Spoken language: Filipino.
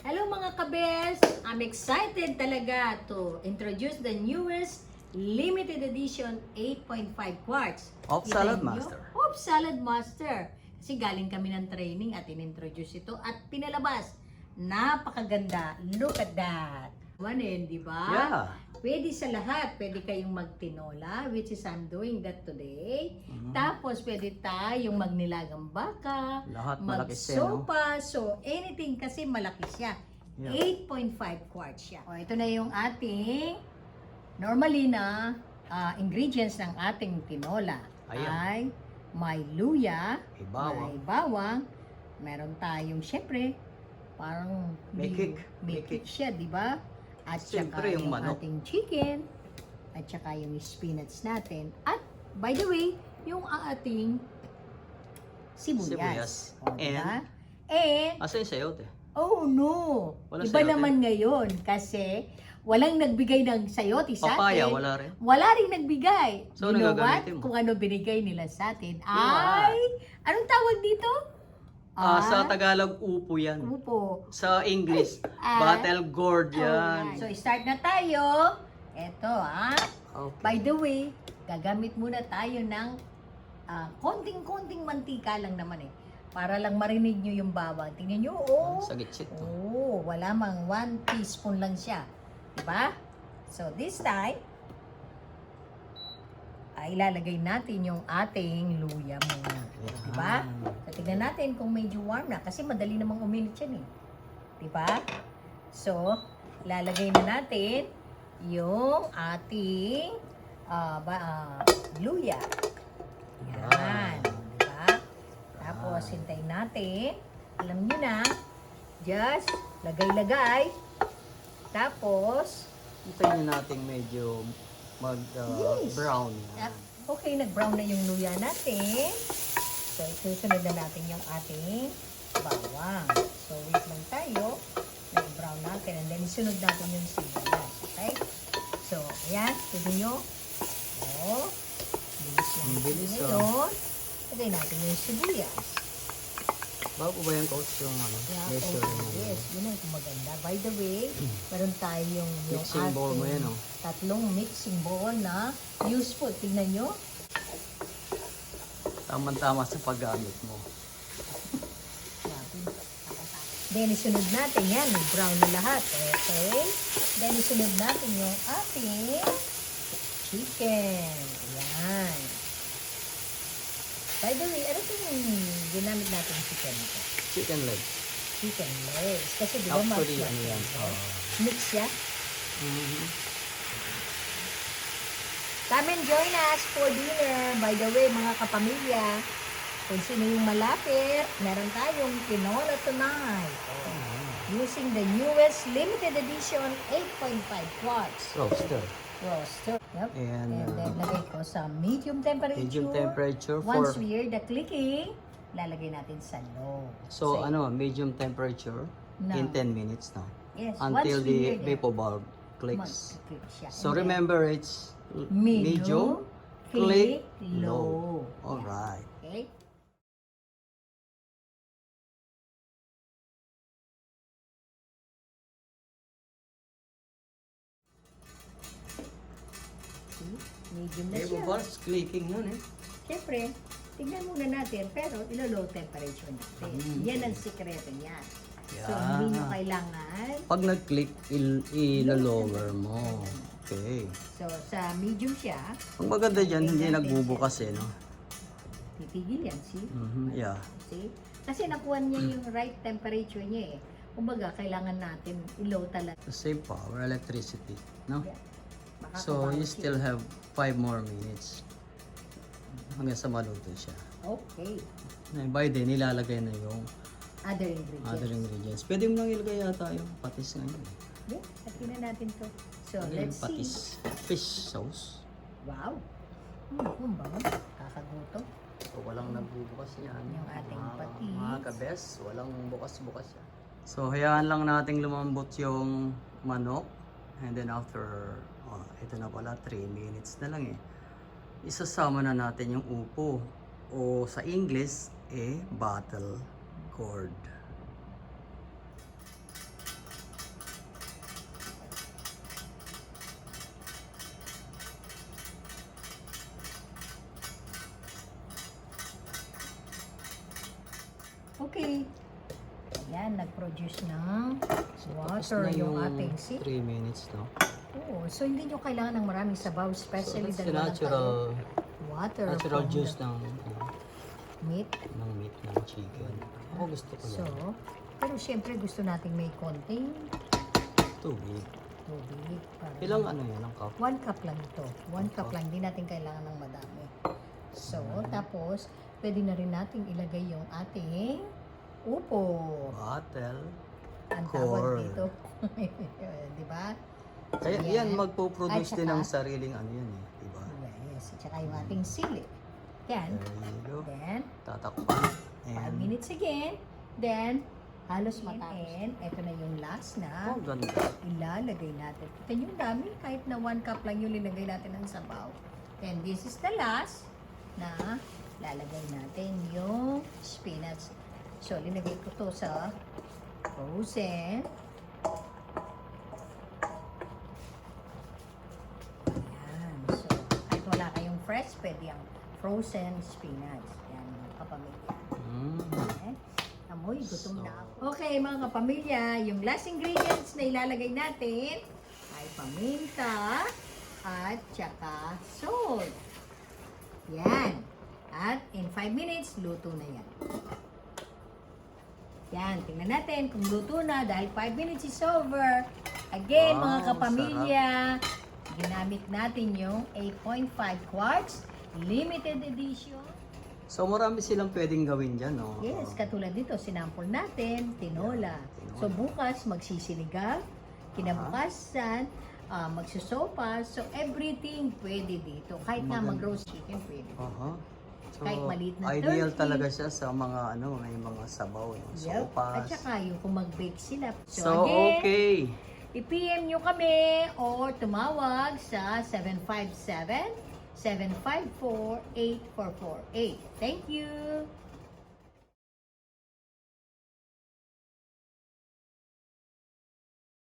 Hello mga kabes! I'm excited talaga to introduce the newest limited edition 8.5 quarts. Of Kita Salad niyo? Master. Of Salad Master. Kasi galing kami ng training at in-introduce ito at pinalabas. Napakaganda. Look at that. Manin, di ba? Yeah. Pwede sa lahat. Pwede kayong magtinola, which is I'm doing that today. Tapos pwede tayong magnilagang baka, Lahat malaki siya, no? magsopa. So, anything kasi malaki siya. Yeah. 8.5 quarts siya. O, ito na yung ating normally na ingredients ng ating tinola. Ayan. Ay may luya, May bawang. may bawang, meron tayong syempre, parang May kick. may May kick kick. siya, di ba? At Siyempre, saka yung manok. ating chicken, at saka yung spinach natin. At by the way, yung ating sibuyas. Sibuyas. O, diba? And? And Asa yung sayote? oh no! Walang Iba sayote? naman ngayon kasi walang nagbigay ng sayote sa Papaya, atin. wala rin. Wala rin nagbigay. So, you know ano what? gagamitin mo? Kung ano binigay nila sa atin What? ay, anong tawag dito? Sa Tagalog, upo yan. Upo. Sa English, Ah. battle gourd yan. So, start na tayo. Eto, Okay. By the way, gagamit muna tayo ng konting-konting mantika lang naman eh. Para lang marinig nyo yung bawang. Tingnan nyo, oh. Sa gitsit to. Oh, wala mang 1 teaspoon lang siya. Diba? So, this time, ay ilalagay natin yung ating luya muna. Diba? So, tignan natin kung medyo warm na. Kasi madali namang uminit yan eh. Diba? So, ilalagay na natin yung ating luya. Yan. Diba? Tapos, hintayin natin. Alam nyo na, just lagay-lagay. Tapos, Hintayin natin medyo Yes. brown. okay, nag-brown na yung luya natin. So, isusunod na natin yung ating bawang. So, wait lang tayo. Nag-brown natin. And then, isunod natin yung sibuyas. Okay? So, ayan. Tignan nyo. Oh, bilis lang. Bilis, Tignan nyo. Lagay natin yung sibuyas. Bago ba yung coach yung Yeah, measuring mo? yes. Yun ang maganda. By the way, meron tayong yung Mixing bowl mo yan, oh. tatlong mixing bowl na useful. Tingnan nyo. Tama-tama sa paggamit mo. Then, isunod natin yan. Brown na lahat. Okay? Then, isunod natin yung ating chicken. Yan. By the way, ano itong ginamit natin yung chicken ito? Chicken leg. Chicken legs. Kasi di ba Actually, mas- ano yan? mix siya? Mhm. Come and join us for dinner. By the way, mga kapamilya, kung sino yung malapit, meron tayong tinola tonight. Using the newest limited edition 8.5 quarts Roaster. roaster. Yep. And, then lagay ko sa medium temperature. Medium temperature Once for... we hear the clicking, lalagay natin sa low. So, medium temperature No. in 10 minutes now. Yes, Until once we hear the that, vapor bulb clicks. mag-click siya. So, And then, remember, it's medium, click, low. Alright. Okay? See? Medium na Vapor siya. bulb's clicking nun eh. Siyempre, tignan muna natin, pero ilo-low temperature natin. Yan ang sikreto niya. So, Yeah. hindi nyo kailangan. Pag nag-click, ilo-lower mo. Okay. So, sa medium siya, Ang maganda dyan, hindi natin nagbubukas eh, no? titigil yan, see? Yeah. See? Kasi nakuha niya yung right temperature niya eh. Kumbaga, kailangan natin i-low talaga. The same power, electricity, no? Yeah. Baka So, you kumawag siya. still have 5 more minutes hanggang sa maluto siya. Okay. By then, nilalagay na yung Other ingredients. other ingredients. Pwede mo lang ilagay yata yung patis ngayon. Yeah, sakin na natin to. So, Ano yung let's patis? see. Fish sauce. Wow. Ang bango. Kakagutom. So, walang nagbubukas yan. Yung ating patis. Mga kabes, walang bukas-bukas yan. So, hayaan lang nating lumambot yung manok. And then after, ito na pala, 3 minutes na lang eh. Isasama na natin yung upo. O sa English, battle gourd. Okay. Ayan, nag-produce ng Tapos water na yung ating 3 minutes, no? Oo, so hindi nyo kailangan ng maraming sabaw, So, especially that's the dalawa lang kayo. Water natural from juice the ng, meat. ng meat ng chicken. Ako gusto ko So, yan. pero syempre gusto nating may konting Tubig. tubig. Para Ilang ano yan, ang cup? 1 cup lang ito. 1 cup lang, hindi natin kailangan ng madami. So, tapos, pwede na rin nating ilagay yung ating upo. Bottle. Ang Core. tawag dito. Di ba? Kaya Yan. yan, magpo-produce At din ng saka- sariling ano yan eh. Diba? Yes, at saka yung ating sili. Yan. There you go. Then, Tatakpan. 5 minutes again. Then, halos matapos. And, ito na yung last na Oh, ganda. ilalagay natin. Kita nyo dami, kahit na 1 cup lang yung linagay natin ng sabaw. And this is the last na lalagay natin yung spinach. So, linagay ko to sa frozen. Ayan. So, kahit wala kayong fresh, pwede ang frozen spinach. Yan, mga kapamilya. Okay. Amoy, gutom na ako. Okay, mga kapamilya, yung last ingredients na ilalagay natin ay paminta at saka salt. Yan. At in 5 minutes, luto na yan. Yan, tingnan natin kung luto na dahil 5 minutes is over. Again, Wow, mga kapamilya, ginamit natin yung 8.5 quarts limited edition. So marami silang pwedeng gawin dyan, no? Yes, katulad dito, sinample natin, tinola. Tinola. So bukas, magsisinigang. Kinabukasan, magsusopa. So everything pwede dito. Kahit nga Maganda. mag-roast chicken, pwede. Aha. So, Kahit maliit na ideal turkey. talaga siya sa mga ano, may mga sabaw, no? Yep. Sopas. At saka yung kung mag-bake sila. So, again, okay. i-PM nyo kami or tumawag sa 757-754-8448. Thank you!